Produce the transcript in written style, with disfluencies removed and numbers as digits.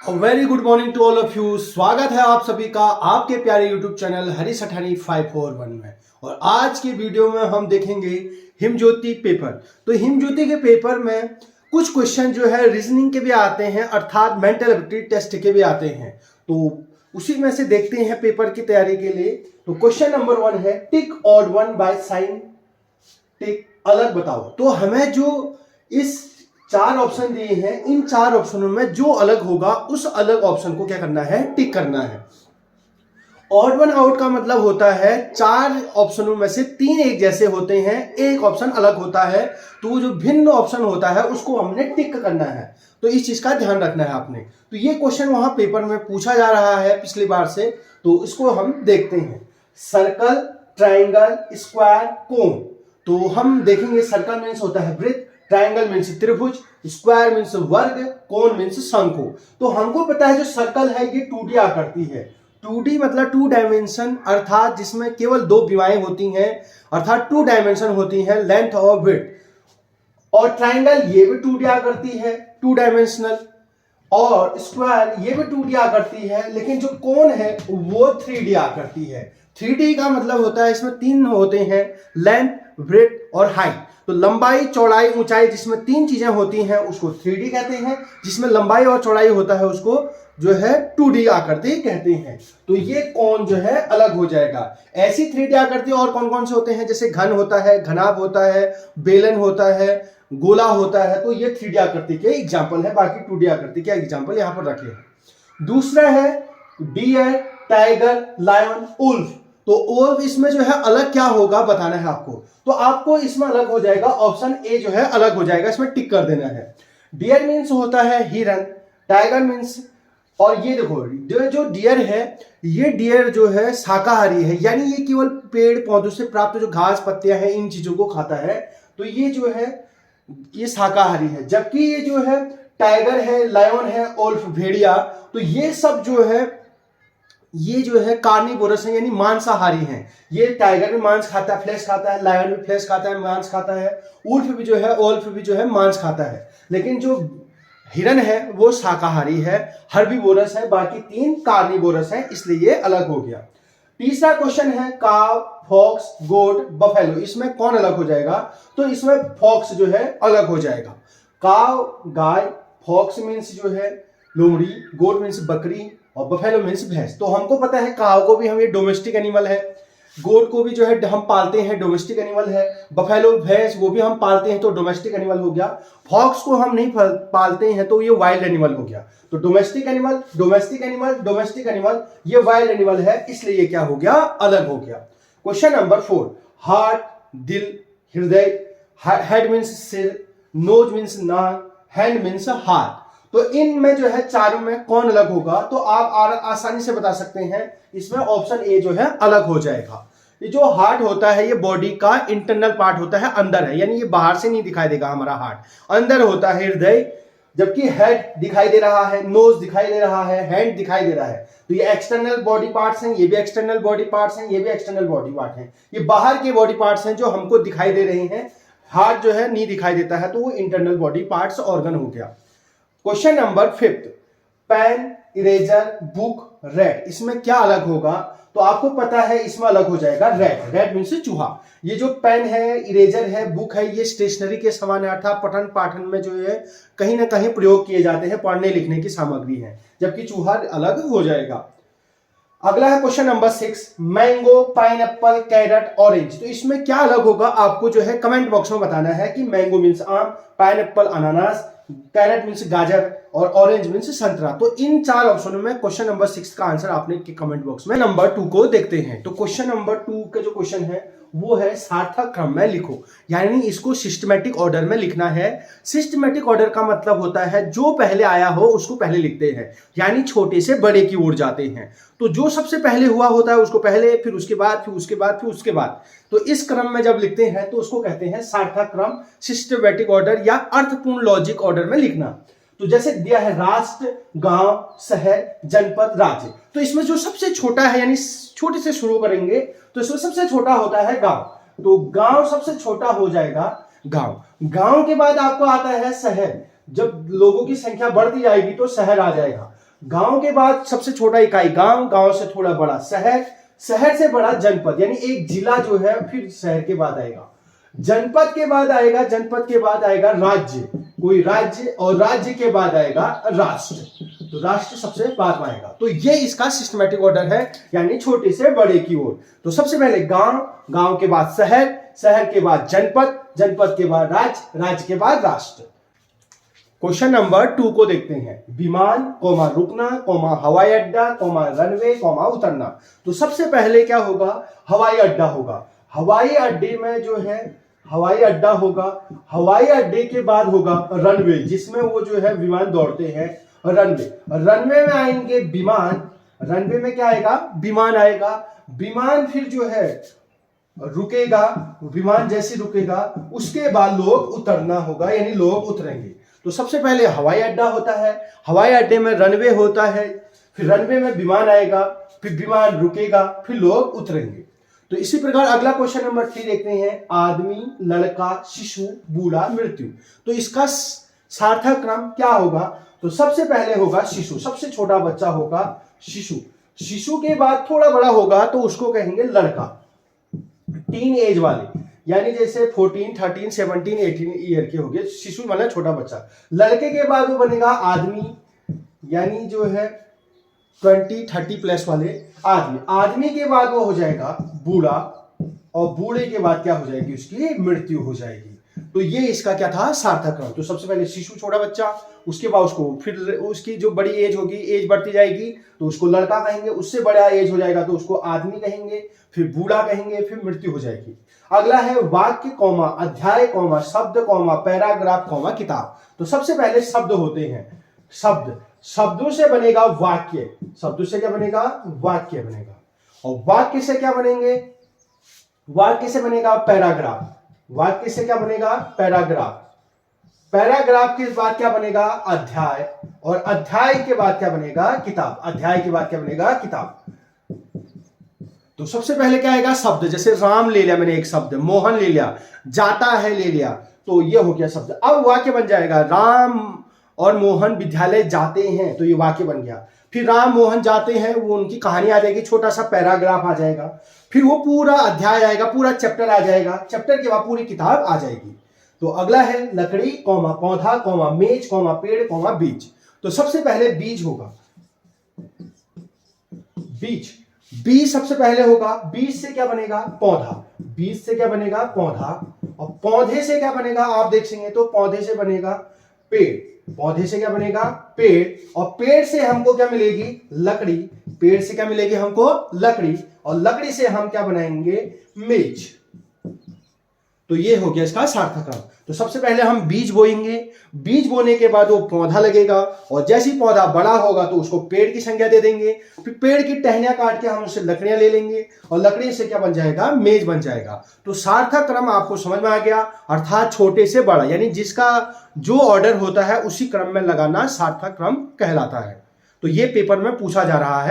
Very good morning to all of you. स्वागत है आप सभी का आपके प्यारे यूट्यूब चैनल हरी सठानी 541 में। और आज की वीडियो में हम देखेंगे हिमज्योति पेपर। तो हिमज्योति के पेपर में कुछ क्वेश्चन जो है रीजनिंग के भी आते हैं, अर्थात मेंटल एबिलिटी टेस्ट के भी आते हैं। तो उसी में से देखते हैं पेपर की तैयारी के लिए। तो क्वेश्चन नंबर 1 है टिक ऑड वन बाय साइन टिक अलग बताओ। तो हमें जो इस 4 ऑप्शन दिए हैं, इन 4 ऑप्शनों में जो अलग होगा उस अलग ऑप्शन को क्या करना है, टिक करना है। ऑड वन आउट का मतलब होता है 4 ऑप्शनों में से 3 एक जैसे होते हैं, एक ऑप्शन अलग होता है। तो जो भिन्न ऑप्शन होता है उसको हमने टिक करना है। तो इस चीज का ध्यान रखना है आपने। तो ये क्वेश्चन वहां पेपर में पूछा जा रहा है पिछली बार से, तो इसको हम देखते हैं। सर्कल, ट्राइंगल, स्क्वायर, कोन। तो हम देखेंगे सर्कल मीन्स होता है वृत्त, ट्राइंगल मीन्स त्रिभुज, स्क्वायर मीन्स वर्ग, कोन मीन्स शंकु। तो हमको पता है जो सर्कल है ये 2D आकृति है। 2D मतलब 2 डायमेंशन, अर्थात जिसमें केवल 2 विमाएं होती हैं, अर्थात 2 डायमेंशन होती हैं, लेंथ और विड्थ। और ट्राइंगल ये भी 2D आकृति है, 2 डायमेंशनल। और स्क्वायर ये भी 2D आकृति है, लेकिन जो कोन है वो 3D आकृति है। 3D का मतलब होता है इसमें 3 होते हैं, लेंथ, ब्रेथ और हाइट। तो लंबाई, चौड़ाई, ऊंचाई, जिसमें 3 चीजें होती हैं उसको 3D कहते हैं। जिसमें लंबाई और चौड़ाई होता है उसको जो है 2D आकृति कहते हैं। तो ये कोन जो है अलग हो जाएगा। ऐसी 3D आकृति और कौन कौन से होते हैं, जैसे घन होता है, घनाभ होता है, बेलन होता है, गोला होता है। तो ये 3D आकृति के एग्जाम्पल है, बाकी 2D आकृति के एग्जाम्पल यहां पर रखे हैं। दूसरा है डियर, टाइगर, लायन, उल्फ। तो उल्फ इसमें जो है अलग क्या होगा बताना है आपको। तो आपको इसमें अलग हो जाएगा, ऑप्शन ए जो है अलग हो जाएगा, इसमें टिक कर देना है। डियर मीन्स होता है हिरन, टाइगर मीन्स, और ये देखो जो डियर है, ये डियर जो है शाकाहारी है, यानी ये केवल पेड़ पौधों से प्राप्त जो घास पत्तियां हैं इन चीजों को खाता है। तो ये जो है ये शाकाहारी है। जबकि ये जो है टाइगर है, लायन है, उल्फ भेड़िया, तो ये सब जो है कार्निवोरस है, यानी मांसाहारी हैं। ये टाइगर भी मांस खाता है, फ्लैश खाता है, लायन भी फ्लैश खाता है, मांस खाता है, उल्फ भी जो है मांस खाता है। लेकिन जो हिरन है वो शाकाहारी है, हर्बीवोरस है, बाकी 3 कार्निवोरस है, इसलिए ये अलग हो गया। तीसरा क्वेश्चन है काव, फॉक्स, गोट, बफेलो। इसमें कौन अलग हो जाएगा? तो इसमें फॉक्स जो है अलग हो जाएगा। काव गाय, फॉक्स मीन्स जो है लोमड़ी, गोट मीन्स बकरी, और बफेलो मीन्स भैंस। तो हमको पता है काव को भी हम ये डोमेस्टिक एनिमल है, गोट को भी जो है हम पालते हैं, डोमेस्टिक एनिमल है, बफेलो भैंस वो भी हम पालते हैं तो डोमेस्टिक एनिमल हो गया। फॉक्स को हम नहीं पालते हैं तो ये वाइल्ड एनिमल हो गया। तो domestic animal, domestic animal, domestic animal, ये वाइल्ड एनिमल है, इसलिए ये क्या हो गया, अलग हो गया। क्वेश्चन नंबर 4, हार्ट, दिल, हृदय, हेड मीन्स सिर, नोज मीन्स नाक, हैंड मीन्स हाथ। तो इनमें जो है चारों में कौन अलग होगा? तो आप आसानी से बता सकते हैं, इसमें ऑप्शन ए जो है अलग हो जाएगा। ये जो हार्ट होता है ये बॉडी का इंटरनल पार्ट होता है, अंदर है, यानी ये बाहर से नहीं दिखाई देगा हमारा हार्ट, अंदर होता है हृदय। जबकि हेड दिखाई दे रहा है, नोज दिखाई दे रहा है, हैंड दिखाई दे रहा है। तो ये एक्सटर्नल बॉडी पार्ट्स हैं, ये भी एक्सटर्नल बॉडी पार्ट्स हैं, ये भी एक्सटर्नल बॉडी पार्ट हैं। ये बाहर के बॉडी पार्ट्स हैं जो हमको दिखाई दे रहे हैं। हार्ट जो है नहीं दिखाई देता है, तो वो इंटरनल बॉडी पार्ट्स ऑर्गन हो गया। Question number 5, pen, eraser, book, red. इसमें क्या अलग होगा? तो आपको पता है इसमें अलग हो जाएगा रेड। रेड मीन्स चूहा। ये जो पेन है, इरेजर है, बुक है, ये स्टेशनरी के समान है, अर्थात पठन पाठन में जो है कहीं ना कहीं प्रयोग किए जाते हैं, पढ़ने लिखने की सामग्री है। जबकि चूहा अलग हो जाएगा। अगला है question number 6, mango, pineapple, carrot, orange. तो इसमें क्या अलग होगा आपको जो है कमेंट बॉक्स में बताना है कि मैंगो मीन्स आम, पाइनएप्पल अनानास, कैरेट मीन्स गाजर, और ऑरेंज मीन्स संतरा। तो इन 4 ऑप्शनों में क्वेश्चन नंबर 6 का आंसर आपने कमेंट बॉक्स में। नंबर 2 को देखते हैं। तो क्वेश्चन नंबर 2 का जो क्वेश्चन है वो है सार्थक क्रम में लिखो, यानी इसको सिस्टमैटिक ऑर्डर में लिखना है। सिस्टमैटिक ऑर्डर का मतलब होता है जो पहले आया हो उसको पहले लिखते हैं, यानी छोटे से बड़े की ओर जाते हैं। तो जो सबसे पहले हुआ होता है उसको पहले, फिर उसके बाद, फिर उसके बाद, फिर उसके बाद। तो इस क्रम में जब लिखते हैं तो उसको कहते हैं सार्थक क्रम, सिस्टमैटिक ऑर्डर या अर्थपूर्ण लॉजिक ऑर्डर में लिखना। तो जैसे दिया है राष्ट्र, गांव, शहर, जनपद, राज्य। तो इसमें जो सबसे छोटा है, यानी छोटे से शुरू करेंगे, तो इसमें सबसे छोटा होता है गांव। तो गांव सबसे छोटा हो जाएगा गांव। गांव के बाद आपको आता है शहर। जब लोगों की संख्या बढ़ती जाएगी तो शहर आ जाएगा। गांव के बाद सबसे छोटा इकाई गांव, गांव से थोड़ा बड़ा शहर, शहर से बड़ा जनपद, यानी एक जिला जो है फिर शहर के बाद आएगा, जनपद के बाद आएगा, जनपद के बाद आएगा राज्य, कोई राज्य, और राज्य के बाद आएगा राष्ट्र, तो राष्ट्र सबसे बाद में आएगा। तो ये इसका सिस्टमैटिक ऑर्डर है, यानी छोटे से बड़े की ओर। तो सबसे पहले गांव, गांव के बाद शहर, शहर के बाद जनपद, जनपद के बाद राज्य, राज्य के बाद राष्ट्र। क्वेश्चन नंबर 2 को देखते हैं। विमान, कोमा रुकना, कोमा हवाई अड्डा, कोमा रनवे, कोमा उतरना। तो सबसे पहले क्या होगा, हवाई अड्डा होगा। हवाई अड्डे में जो है हवाई अड्डा होगा, हवाई अड्डे के बाद होगा रनवे, जिसमें वो जो है विमान दौड़ते हैं, रनवे। रनवे में आएंगे विमान, रनवे में क्या आएगा, विमान आएगा। विमान फिर जो है रुकेगा, विमान जैसे रुकेगा उसके बाद लोग उतरना होगा, यानी लोग उतरेंगे। तो सबसे पहले हवाई अड्डा होता है, हवाई अड्डे में रनवे होता है, फिर रनवे में विमान आएगा, फिर विमान रुकेगा, फिर लोग उतरेंगे। तो इसी प्रकार अगला क्वेश्चन नंबर 3 देखते हैं। आदमी, लड़का, शिशु, बूढ़ा, मृत्यु। तो इसका सार्थक क्रम क्या होगा, तो सबसे पहले होगा शिशु, सबसे छोटा बच्चा होगा शिशु। शिशु के बाद थोड़ा बड़ा होगा तो उसको कहेंगे लड़का, टीन एज वाले, यानी जैसे 14, 13, 17, 18 ईयर के हो गए, शिशु मतलब छोटा बच्चा। लड़के के बाद वो बनेगा आदमी, यानी जो है 20, 30 प्लस वाले आदमी। आदमी के बाद वो हो जाएगा बूढ़ा, और बूढ़े के बाद क्या हो जाएगी, उसकी मृत्यु हो जाएगी। तो ये इसका क्या था, सार्थक क्रम। तो सबसे पहले शिशु, छोटा बच्चा, उसके बाद उसको फिर उसकी जो बड़ी एज होगी, एज बढ़ती जाएगी तो उसको लड़का कहेंगे, उससे बड़ा एज हो जाएगा तो उसको आदमी कहेंगे, फिर बूढ़ा कहेंगे, फिर मृत्यु हो जाएगी। अगला है वाक्य, कौमा अध्याय, कौमा शब्द, कौमा पैराग्राफ, कौमा किताब। तो सबसे पहले शब्द होते हैं, शब्द, शब्दों से बनेगा वाक्य, शब्दों से क्या बनेगा, वाक्य बनेगा। और वाक्य से क्या बनेंगे, वाक्य से बनेगा पैराग्राफ, वाक्य से क्या बनेगा, पैराग्राफ। पैराग्राफ के बाद क्या बनेगा, अध्याय, और अध्याय के बाद क्या बनेगा, किताब, अध्याय के बाद क्या बनेगा, किताब। तो सबसे पहले क्या आएगा, शब्द, जैसे राम ले लिया मैंने एक शब्द, मोहन ले लिया, जाता है ले लिया, तो ये हो गया शब्द। अब वाक्य बन जाएगा, राम और मोहन विद्यालय जाते हैं, तो ये वाक्य बन गया। फिर राम मोहन जाते हैं, वो उनकी कहानी आ जाएगी, छोटा सा पैराग्राफ आ जाएगा, फिर वो पूरा अध्याय आएगा, पूरा चैप्टर आ जाएगा, चैप्टर के बाद पूरी किताब आ जाएगी। तो अगला है लकड़ी, कौमा पौधा, कौमा मेज, कौमा पेड़, कौमा बीज। तो सबसे पहले बीज होगा, बीज, बीज सबसे पहले होगा। बीज से क्या बनेगा, पौधा, बीज से क्या बनेगा, पौधा, और पौधे से क्या बनेगा, आप देखेंगे तो पौधे से बनेगा पेड़, पौधे से क्या बनेगा, पेड़, और पेड़ से हमको क्या मिलेगी, लकड़ी, पेड़ से क्या मिलेगी हमको, लकड़ी, और लकड़ी से हम क्या बनाएंगे, मेज। तो ये हो गया इसका सार्थक क्रम। तो सबसे पहले हम बीज बोएंगे, बीज बोने के बाद वो पौधा लगेगा, और जैसे ही पौधा बड़ा होगा तो उसको पेड़ की संज्ञा दे देंगे, फिर पेड़ की टहनियां काट के हम उससे लकड़ियां ले लेंगे, और लकड़ी से क्या बन जाएगा, मेज बन जाएगा। तो सार्थक क्रम आपको समझ में आ गया, अर्थात छोटे से बड़ा, यानी जिसका जो ऑर्डर होता है उसी क्रम में लगाना सार्थक क्रम कहलाता है। तो ये पेपर में पूछा जा रहा है।